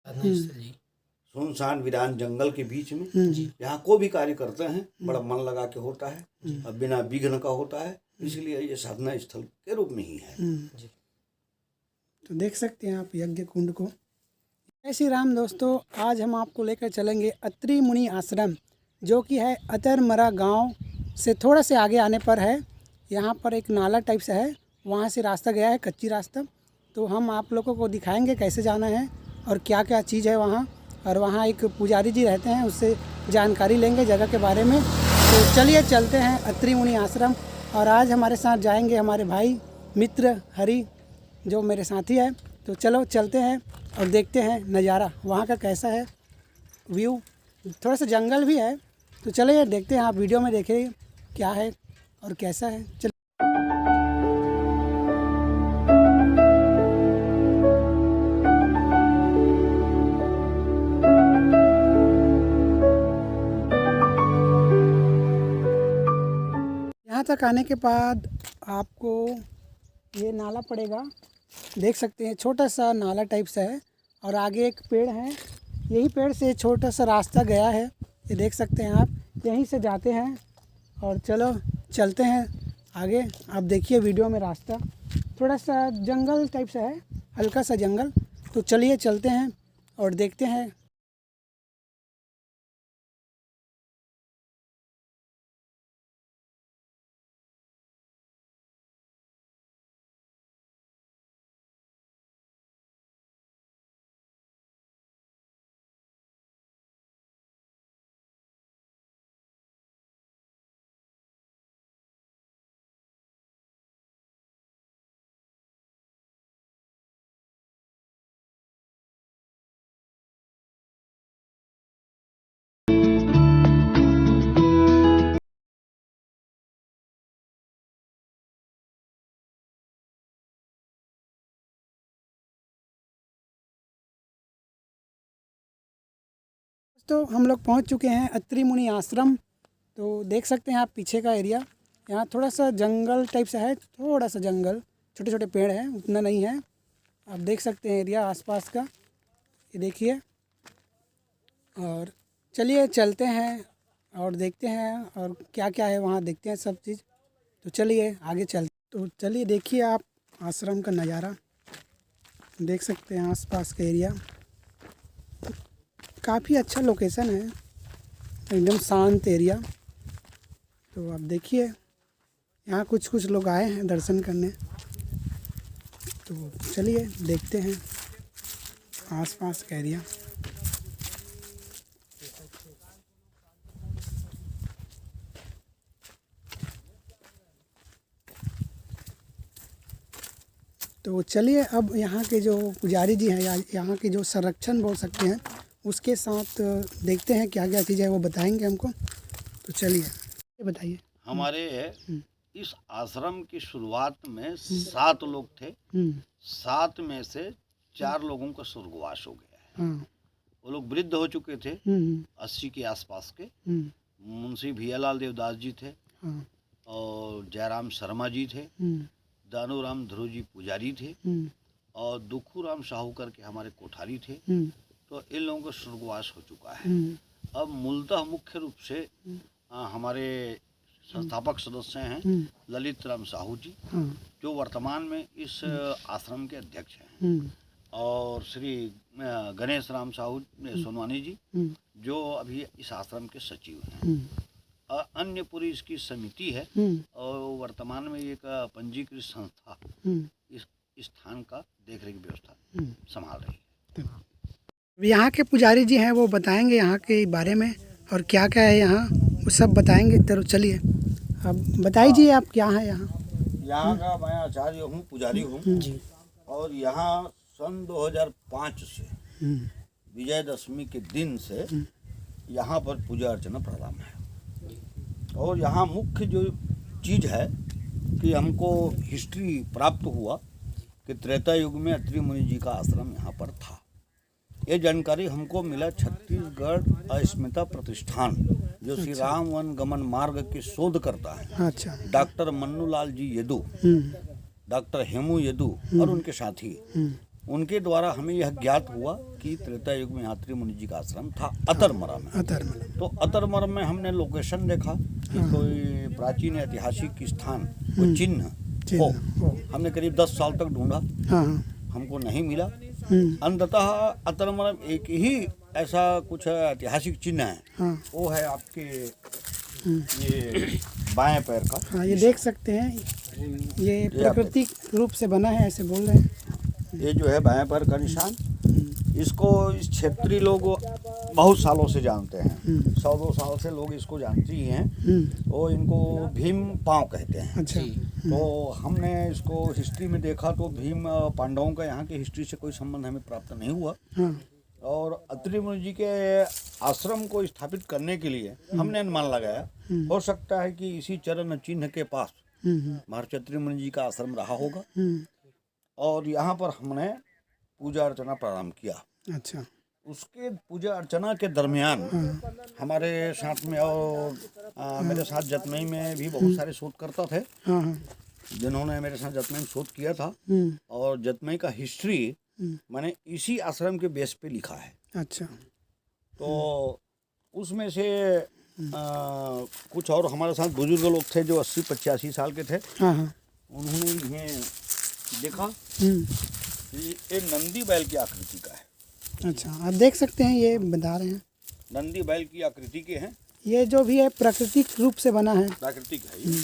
साधना स्थल जी। सुनसान वीरान जंगल के बीच में जी। यहाँ कोई भी कार्य करते हैं बड़ा मन लगा के होता है और बिना विघ्न का होता है, इसलिए ये साधना स्थल के रूप में ही है। जी। तो देख सकते हैं आप यज्ञ कुंड को। जय श्री राम दोस्तों, आज हम आपको लेकर चलेंगे अत्रि मुनि आश्रम, जो कि है अतरमरा गांव से थोड़ा से आगे आने पर है। यहाँ पर एक नाला टाइप से है, वहाँ से रास्ता गया है, कच्ची रास्ता। तो हम आप लोगों को दिखाएंगे कैसे जाना है और क्या क्या चीज़ है वहाँ। और वहाँ एक पुजारी जी रहते हैं, उससे जानकारी लेंगे जगह के बारे में। तो चलिए चलते हैं अत्रि मुनि आश्रम। और आज हमारे साथ जाएंगे हमारे भाई मित्र हरि, जो मेरे साथी है। तो चलो चलते हैं और देखते हैं नज़ारा वहाँ का कैसा है, व्यू। थोड़ा सा जंगल भी है, तो चलिए देखते हैं। आप वीडियो में देखिए क्या है और कैसा है। चल यहाँ तक आने के बाद आपको ये नाला पड़ेगा, देख सकते हैं छोटा सा नाला टाइप सा है। और आगे एक पेड़ है, यही पेड़ से छोटा सा रास्ता गया है, ये देख सकते हैं आप। यहीं से जाते हैं और चलो चलते हैं आगे। आप देखिए वीडियो में रास्ता थोड़ा सा जंगल टाइप सा है, हल्का सा जंगल। तो चलिए चलते हैं और देखते हैं। तो हम लोग पहुंच चुके हैं अत्रि मुनि आश्रम। तो देख सकते हैं आप पीछे का एरिया। यहाँ थोड़ा सा जंगल टाइप सा है, थोड़ा सा जंगल, छोटे छोटे पेड़ हैं, उतना नहीं है। आप देख सकते हैं एरिया आसपास का, ये देखिए। और चलिए चलते हैं और देखते हैं और क्या क्या है वहाँ, देखते हैं सब चीज़। तो चलिए आगे चलते। तो चलिए देखिए आप आश्रम का नज़ारा, देख सकते हैं आसपास का एरिया। काफ़ी अच्छा लोकेशन है, एकदम शांत एरिया। तो आप देखिए यहाँ कुछ लोग आए हैं दर्शन करने। तो चलिए देखते हैं आसपास का एरिया। तो चलिए अब यहाँ के जो पुजारी जी हैं या यहाँ के जो संरक्षण बोल सकते हैं, उसके साथ देखते हैं क्या क्या चीज़ है, वो बताएंगे हमको। तो चलिए बताइए। हमारे इस आश्रम की शुरुआत में 7 लोग थे। 7 में से 4 लोगों का स्वर्गवास हो गया है। हाँ। वो लोग वृद्ध हो चुके थे, 80 के आसपास के। मुंशी भैयालाल देवदास जी थे, हाँ। और जयराम शर्मा जी थे, दानूराम ध्रुव जी पुजारी थे, और दुखूराम साहू करके हमारे कोठारी थे। तो इन लोगों का स्वर्गवास हो चुका है। अब मूलतः मुख्य रूप से हमारे संस्थापक सदस्य हैं ललित राम साहू जी, जो वर्तमान में इस आश्रम के अध्यक्ष हैं, और श्री गणेश राम साहू सोनवानी जी, जो अभी इस आश्रम के सचिव हैं। अन्य पूरी इसकी समिति है, और वर्तमान में एक पंजीकृत संस्था इस स्थान का देखरेख व्यवस्था संभाल रही है। यहाँ के पुजारी जी हैं, वो बताएंगे यहाँ के बारे में और क्या क्या है यहाँ, वो सब बताएंगे। तो चलिए अब बताइए आप क्या है यहाँ। यहाँ का मैं आचार्य हूँ, पुजारी हूँ जी। और यहाँ सन 2005 से विजयदशमी के दिन से यहाँ पर पूजा अर्चना प्रारंभ है। और यहाँ मुख्य जो चीज़ है कि हमको हिस्ट्री प्राप्त हुआ कि त्रेता युग में अत्रि मुनि जी का आश्रम यहाँ पर था। ये जानकारी हमको मिला छत्तीसगढ़ अस्मिता प्रतिष्ठान, जो श्री राम वन गमन मार्ग की शोध करता है। अच्छा। डॉक्टर मन्नूलाल जी यदू, डॉक्टर हेमू यदू और उनके साथी, उनके द्वारा हमें यह ज्ञात हुआ कि त्रेता युग में अत्रि मुनि जी का आश्रम था अतरमरा में। अतरमरा। तो अतरमरा में हमने लोकेशन देखा कि कोई प्राचीन ऐतिहासिक स्थान, कोई चिन्ह हो। हमने करीब 10 साल तक ढूंढा, हमको नहीं मिला। अंततः अतरमरा में एक ही ऐसा कुछ ऐतिहासिक चिन्ह है, वो है आपके ये बाएं पैर का। हाँ, ये देख सकते हैं, ये प्राकृतिक रूप से बना है, ऐसे बोल रहे हैं। ये जो है बाएं पैर का निशान, इसको इस क्षेत्रीय लोग बहुत सालों से जानते हैं, 100-2 साल से लोग इसको जानते ही हैं। वो इनको भीम पांव कहते हैं। अच्छा। तो हमने इसको हिस्ट्री में देखा तो भीम पांडवों का यहाँ की हिस्ट्री से कोई संबंध हमें प्राप्त नहीं हुआ। और अत्रि मुनि जी के आश्रम को स्थापित करने के लिए हमने अनुमान लगाया, हो सकता है कि इसी चरण चिन्ह के पास महर्षि अत्रि मुनि जी का आश्रम रहा होगा और यहाँ पर हमने पूजा अर्चना प्रारंभ किया। अच्छा। उसके पूजा अर्चना के दरमियान हमारे साथ में और मेरे साथ जतमई में भी बहुत सारे शोधकर्ता थे जिन्होंने मेरे साथ जतमई में शोध किया था। और जतमई का हिस्ट्री मैंने इसी आश्रम के बेस पे लिखा है। अच्छा। तो उसमें से कुछ और हमारे साथ बुजुर्ग लोग थे जो 80-85 साल के थे। उन्होंने इन्हें देखा, ये नंदी बैल की आकृति का है। अच्छा, आप देख सकते हैं, ये बता रहे हैं नंदी बैल की आकृति के हैं। ये जो भी है प्राकृतिक रूप से बना है, प्राकृतिक है ये।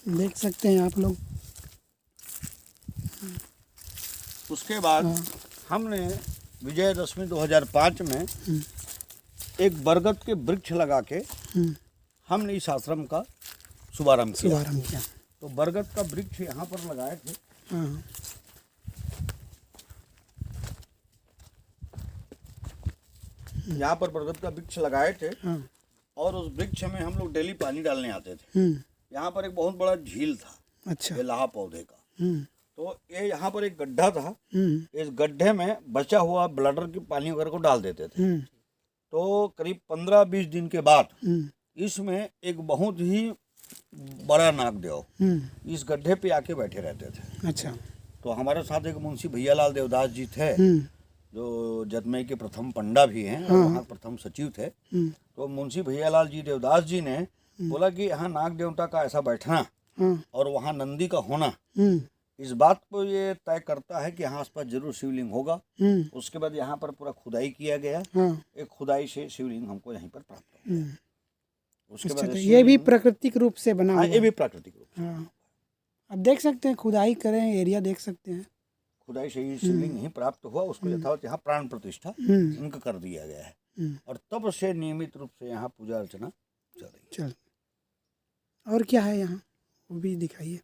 देख सकते हैं आप लोग। उसके बाद हमने विजयदशमी 2005 में एक बरगद के वृक्ष लगा के हमने इस आश्रम का शुभारंभ किया। तो बरगद का वृक्ष यहाँ पर लगाए थे। यहाँ पर बरगद का वृक्ष लगाए थे और उस वृक्ष में हम लोग डेली पानी डालने आते थे। यहाँ पर एक बहुत बड़ा झील था। अच्छा। ये लाहा पौधे का। तो ये यहाँ पर एक गड्ढा था, इस गड्ढे में बचा हुआ ब्लडर की पानी वगैरह को डाल देते थे। तो करीब 15-20 दिन के बाद इसमें एक बहुत ही बड़ा नागदेव इस गड्ढे पे आके बैठे रहते थे। अच्छा। तो हमारे साथ एक मुंशी भैयालाल देवदास जी थे जो जतमई के प्रथम पंडा भी हैं और वहाँ प्रथम सचिव थे। तो मुंशी भैयालाल जी देवदास जी ने बोला कि यहाँ नाग देवता का ऐसा बैठना और वहाँ नंदी का होना इस बात को ये तय करता है कि यहाँ आसपास जरूर शिवलिंग होगा। उसके बाद यहाँ पर पूरा खुदाई किया गया। एक खुदाई से शिवलिंग हमको यहीं पर प्राप्त हुआ। उसके बाद ये भी प्राकृतिक रूप से बना हुआ है। ये भी प्राकृतिक रूप से। अब देख सकते हैं, खुदाई करें, एरिया देख सकते हैं, खुदाई से ही शिवलिंग नहीं प्राप्त हुआ। उसको यथावत यहाँ प्राण प्रतिष्ठा इनका कर दिया गया है और तब से नियमित रूप से यहाँ पूजा अर्चना चल रही है। और क्या है यहाँ, वो भी दिखाइए।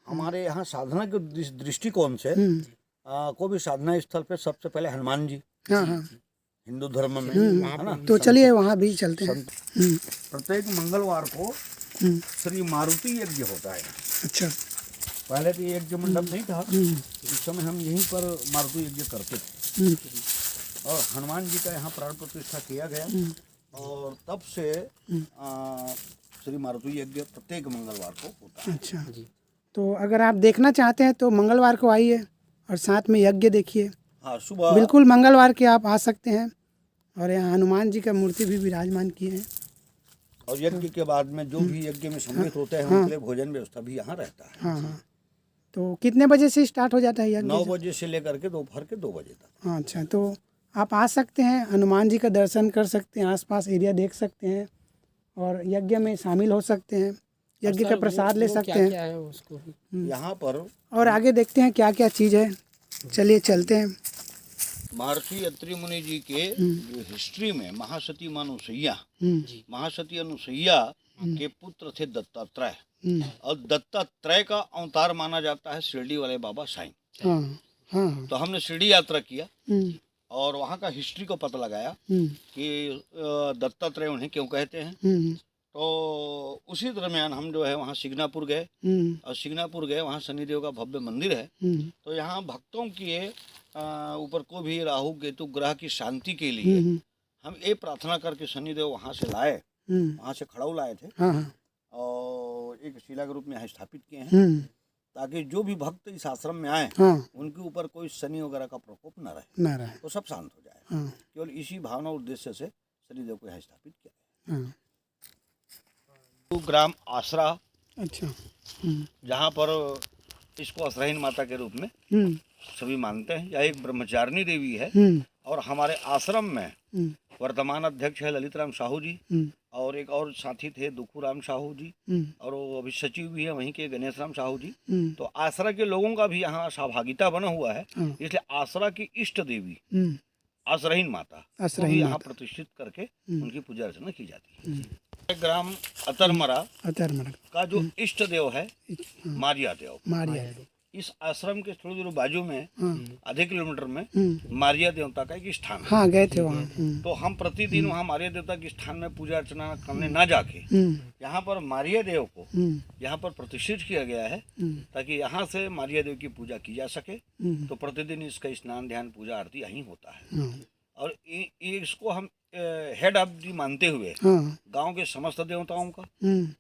हमारे यहाँ साधना के दृष्टिकोण से कोई भी साधना स्थल पे सबसे पहले हनुमान जी हिंदू धर्म में है ना। तो चलिए वहाँ भी चलते हैं। प्रत्येक मंगलवार को श्री मारुति यज्ञ होता है। अच्छा। पहले तो यज्ञ मंडप नहीं था, उस समय हम यहीं पर मारुति यज्ञ करते थे और हनुमान जी का यहाँ प्राण प्रतिष्ठा किया गया और तब से श्री मारुति यज्ञ प्रत्येक मंगलवार को होता है। अच्छा। तो अगर आप देखना चाहते हैं तो मंगलवार को आइए और साथ में यज्ञ देखिए। हाँ, सुबह बिल्कुल मंगलवार के आप आ सकते हैं। और यहाँ हनुमान जी का मूर्ति भी विराजमान किए हैं। और यज्ञ के बाद में जो भी यज्ञ में सम्मिलित होते हैं उनके लिए भोजन व्यवस्था भी यहाँ रहता है। हाँ। तो कितने बजे से स्टार्ट हो जाता है यज्ञ? 9 बजे से लेकर के दोपहर के 2 बजे तक। हाँ। अच्छा, तो आप आ सकते हैं, हनुमान जी का दर्शन कर सकते हैं, आसपास एरिया देख सकते हैं और यज्ञ में शामिल हो सकते हैं, यज्ञ का प्रसाद ले सकते हैं। क्या है उसको यहाँ पर और आगे देखते हैं क्या क्या चीज़ है। चलिए चलते हैं। महर्षि अत्रि मुनि जी के जो हिस्ट्री में महासती अनुसैया के पुत्र थे दत्तात्रेय और दत्तात्रेय का अवतार माना जाता है शिरडी वाले बाबा साईं। तो हमने शिरडी यात्रा किया और वहाँ का हिस्ट्री को पता लगाया कि दत्तात्रेय उन्हें क्यों कहते हैं। तो उसी दरमियान हम जो है वहाँ सिग्नापुर गए और सिग्नापुर गए, वहाँ शनिदेव का भव्य मंदिर है। तो यहाँ भक्तों के ऊपर को भी राहु केतु ग्रह की शांति के लिए हम ये प्रार्थना करके शनिदेव वहाँ से लाए, वहाँ से खड़ाऊ लाए थे और एक शिला के रूप में यहाँ स्थापित किए हैं। ताकि जो भी भक्त इस आश्रम में आए हाँ उनके ऊपर कोई शनि वगैरह का प्रकोप न रहे, ना रहे। तो सब शांत हो जाए। हाँ केवल इसी भावना और उद्देश्य से शनिदेव को यहाँ स्थापित किया गया। हाँ तो ग्राम आसरा, अच्छा। जहाँ पर इसको असरहीन माता के रूप में सभी मानते हैं, यह एक ब्रह्मचारिणी देवी है और हमारे आश्रम में वर्तमान अध्यक्ष है ललित राम साहू जी और एक और साथी थे दुखू राम साहू जी और वो अभी सचिव भी है वहीं के गणेश राम साहू जी। तो आसरा के लोगों का भी यहाँ सहभागिता बना हुआ है, इसलिए आसरा की इष्ट देवी आसरहीन माता को भी यहाँ प्रतिष्ठित करके उनकी पूजा अर्चना की जाती है। ग्राम अतरमरा का जो इष्ट देव है मारिया देव, इस आश्रम के थोड़ी दूर बाजू में आधे किलोमीटर में मारिया देवता का एक स्थान है। हाँ गए थे वहाँ। तो हम प्रतिदिन वहाँ मारिया देवता के स्थान में पूजा अर्चना करने ना जाके यहाँ पर मारिया देव को यहाँ पर प्रतिष्ठित किया गया है ताकि यहाँ से मारिया देव की पूजा की जा सके। तो प्रतिदिन इसका स्नान ध्यान पूजा आरती यहीं होता है और इसको हम हेड ऑफ दी मानते हुए गांव के समस्त देवताओं का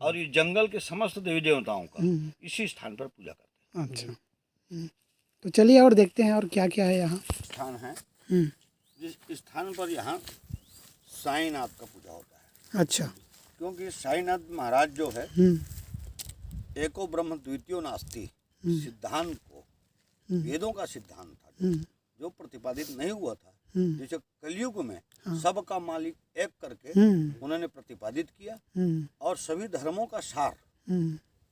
और ये जंगल के समस्त देवी देवताओं का इसी स्थान पर पूजा करते हैं। अच्छा। तो चलिए और देखते हैं और क्या क्या है यहाँ। स्थान है जिस स्थान पर यहाँ साईनाथ का पूजा होता है। अच्छा। क्योंकि साईनाथ महाराज जो है एको ब्रह्म द्वितीयो नास्ति सिद्धांत को वेदों का सिद्धांत था जो प्रतिपादित नहीं हुआ था, जैसे कलयुग में सबका मालिक एक करके उन्होंने प्रतिपादित किया और सभी धर्मों का सार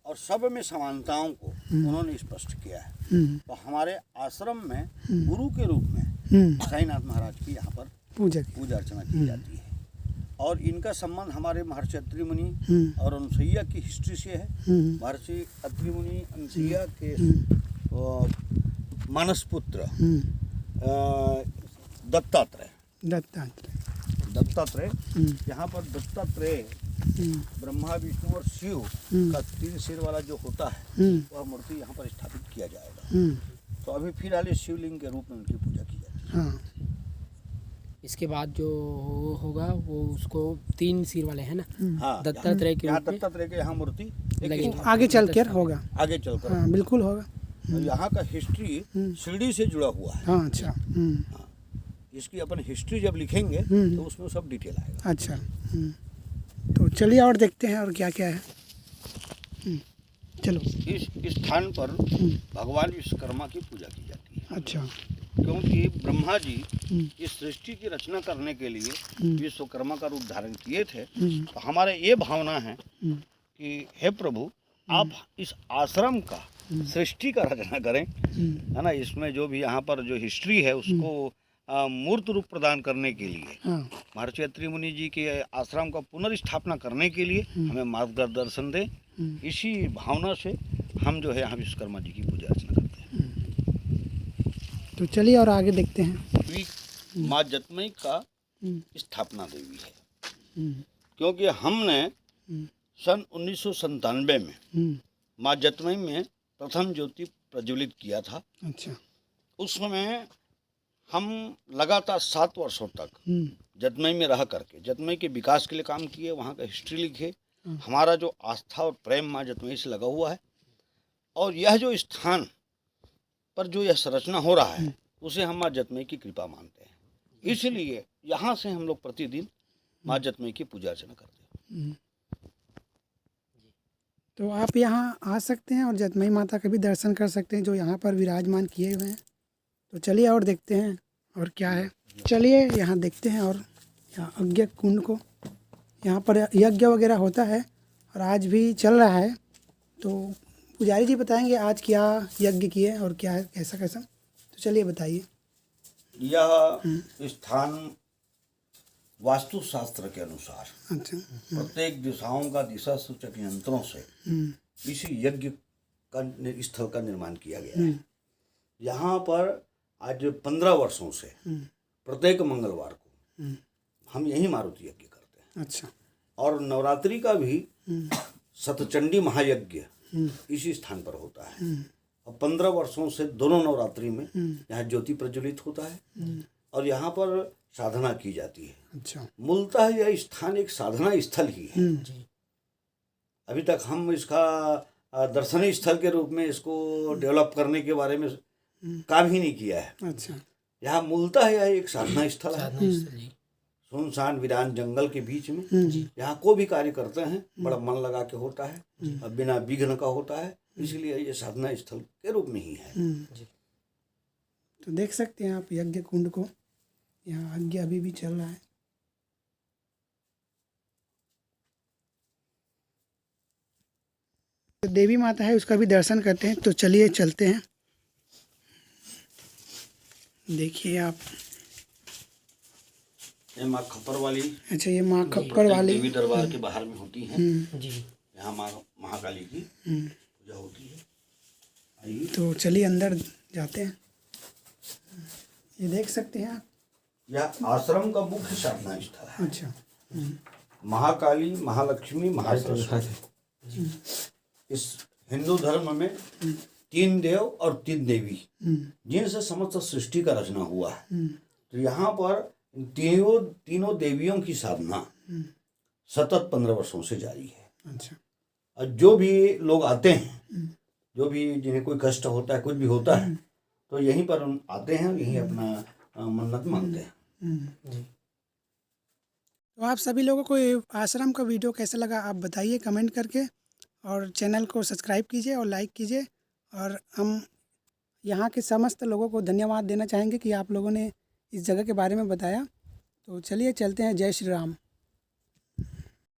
और सब में समानताओं को उन्होंने स्पष्ट किया है। तो हमारे आश्रम में गुरु के रूप में साईनाथ महाराज की यहाँ पर पूजा अर्चना की जाती है और इनका संबंध हमारे महर्षि अत्रि मुनि और अनुसैया की हिस्ट्री से है। महर्षि अत्रि मुनि अनुसैया के मानस पुत्र दत्तात्रेय यहाँ पर दत्तात्रेय ब्रह्मा विष्णु और शिव का 3 सिर वाला जो होता है वह मूर्ति यहाँ पर स्थापित किया जाएगा। तो अभी फिलहाल शिवलिंग के रूप में उनकी पूजा की जाती है। इसके बाद जो होगा वो उसको 3 सिर वाले है ना। हाँ, दत्तात्रेय के दत्तात्रेय के यहाँ मूर्ति आगे चलकर होगा। आगे चलकर हाँ, बिल्कुल होगा। यहाँ का हिस्ट्री शिरडी से जुड़ा हुआ है। हाँ अच्छा। इसकी अपन हिस्ट्री जब लिखेंगे तो उसमें सब डिटेल आएगा। अच्छा। तो चलिए और देखते हैं और क्या क्या है। चलो। इस स्थान पर भगवान विश्वकर्मा की पूजा की जाती है। अच्छा। क्योंकि ब्रह्मा जी इस सृष्टि की रचना करने के लिए विश्वकर्मा का रूप धारण किए थे। तो हमारे ये भावना है कि हे प्रभु आप इस आश्रम का सृष्टि का रचना करें, है ना। इसमें जो भी यहाँ पर जो हिस्ट्री है उसको मूर्त रूप प्रदान करने के लिए महर्षि अत्रि मुनि जी के आश्रम का पुनर्स्थापना करने के लिए हमें मार्गदर्शन दें। इसी भावना से हम जो है यहाँ विश्वकर्मा जी की पूजा अर्चना करते हैं। तो चलिए और आगे देखते हैं। माँ जतमई का स्थापना देवी है क्योंकि हमने सन 1997 में माँ जतमई में प्रथम ज्योति प्रज्वलित किया था। अच्छा। उस समय हम लगातार 7 वर्षों तक जतमई में रह करके जतमई के विकास के लिए काम किए, वहाँ का हिस्ट्री लिखे। हमारा जो आस्था और प्रेम माँ जतमई से लगा हुआ है और यह जो स्थान पर जो यह संरचना हो रहा है उसे हम माँ जतमई की कृपा मानते हैं। इसलिए यहाँ से हम लोग प्रतिदिन माँ जतमई की पूजा अर्चना करते हैं। तो आप यहाँ आ सकते हैं और जतमई माता का भी दर्शन कर सकते हैं जो यहाँ पर विराजमान किए हुए हैं। तो चलिए और देखते हैं और क्या है। चलिए यहाँ देखते हैं और यहाँ यज्ञ कुंड को, यहाँ पर यज्ञ वगैरह होता है और आज भी चल रहा है। तो पुजारी जी बताएंगे आज क्या यज्ञ किए और क्या है कैसा कैसा। तो चलिए बताइए। यह स्थान वास्तुशास्त्र के अनुसार अच्छा प्रत्येक दिशाओं का दिशा सूचक यंत्रों से इस यज्ञ का स्थल का निर्माण किया गया है। यहाँ पर आज 15 वर्षों से प्रत्येक मंगलवार को हम यही मारुति यज्ञ करते हैं। अच्छा। और नवरात्रि का भी सतचंडी महायज्ञ इसी स्थान पर होता है। अब 15 वर्षों से दोनों नवरात्रि में यहाँ ज्योति प्रज्वलित होता है और यहाँ पर साधना की जाती है। अच्छा। मूलतः यह स्थान एक साधना स्थल ही है। अभी तक हम इसका दर्शनीय स्थल के रूप में इसको डेवलप करने के बारे में काम ही नहीं किया है। अच्छा। यहाँ मूलतः यह एक साधना स्थल है, साधना स्थल जी। सुनसान वीरान जंगल के बीच में। जी। यहाँ कोई भी कार्य करते हैं बड़ा मन लगा के होता है और बिना विघ्न का होता है, इसलिए ये साधना स्थल के रूप में ही है। जी। तो देख सकते हैं आप यज्ञ कुंड को, यहाँ यज्ञ अभी भी चल रहा है। तो देवी माता है, उसका भी दर्शन करते हैं। तो चलिए चलते हैं। देखिए आप, ये माँ खप्पर वाली, अच्छा ये माँ खप्पर वाली देवी दरबार के बाहर में होती है। जी। यहाँ माँ महाकाली की पूजा होती है। आइए। तो चलिए अंदर जाते हैं। ये देख सकते हैं आप। यह आश्रम का मुख्य साधना स्थल है। अच्छा। महाकाली, महालक्ष्मी, महासरस्वती। इस हिंदू धर्म में 3 देव और 3 देवी जिनसे समस्त सृष्टि का रचना हुआ है। तो यहाँ पर तीनों देवियों की साधना सतत 15 वर्षों से जारी है। अच्छा। और जो भी लोग आते हैं, जो भी जिन्हें कोई कष्ट होता है, कुछ भी होता है, तो यहीं पर आते हैं, यहीं अपना मन्नत मांगते हैं। जी। तो आप सभी लोगों को ये आश्रम का वीडियो कैसा लगा आप बताइए कमेंट करके, और चैनल को सब्सक्राइब कीजिए और लाइक कीजिए। और हम यहाँ के समस्त लोगों को धन्यवाद देना चाहेंगे कि आप लोगों ने इस जगह के बारे में बताया। तो चलिए चलते हैं। जय श्री राम।